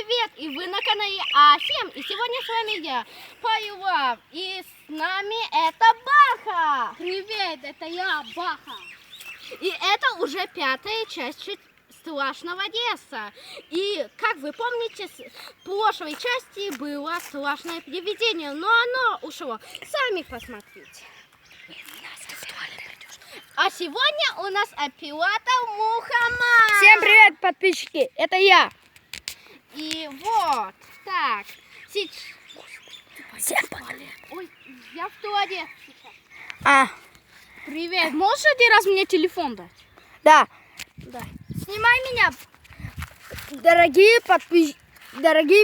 привет! И вы на канале А7. И сегодня с вами я, Паюва. И с нами это Баха. Привет, это я, Баха. И это уже 5-я часть страшного леса. И, как вы помните, в прошлой части было страшное привидение, но оно ушло. Сами посмотрите. А сегодня у нас оператор Мухаммад. Всем привет, подписчики, это я. И вот, так, сейчас... Всем пока. Ой, я в туалет сейчас. Привет, можешь один раз мне телефон дать? Да. Да. Снимай меня. Дорогие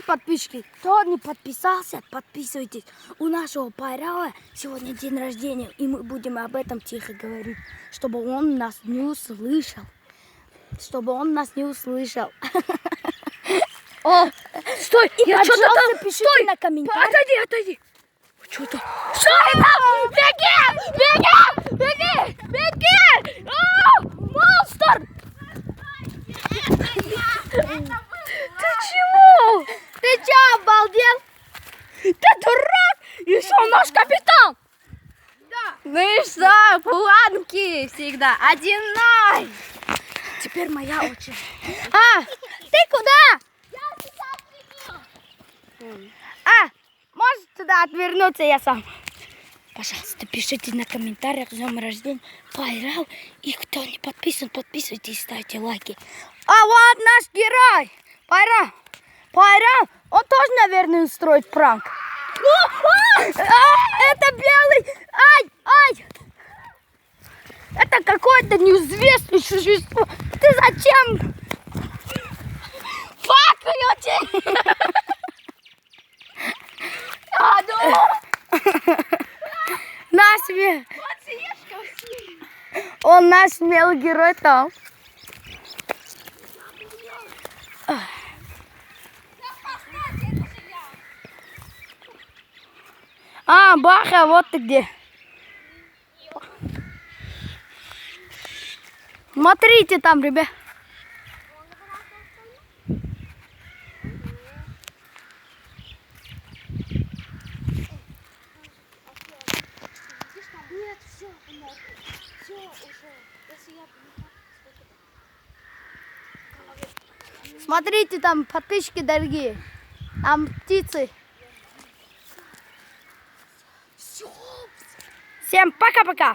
подписчики, кто не подписался, подписывайтесь. У нашего Пайрава сегодня день рождения, и мы будем об этом тихо говорить, чтобы он нас не услышал. О, стой! Я что-то там... Пишите на комментариях. Отойди. Что-то... Что это? Беги! Монстр! Ты чего? Ты чё, обалдел? Ты дурак! И что, наш капитан? Да. Ну и что, планки всегда 1-0. Теперь моя очередь. Ты куда? Я сейчас приду. Можешь туда отвернуться, я сам. Пожалуйста, пишите на комментариях с днем рождения Пайрав. И кто не подписан, подписывайтесь, ставьте лайки. А вот наш герой, Пайрав, он тоже, наверное, устроит пранк. Это белый! Ай! Это какое-то неизвестное существо. Ты зачем? Выключи! Он наш смелый герой там. Баха, вот ты где. Смотрите там, ребят. Нет, все уже. Если я... Смотрите там, подписчики дорогие. Там птицы. Всем пока-пока.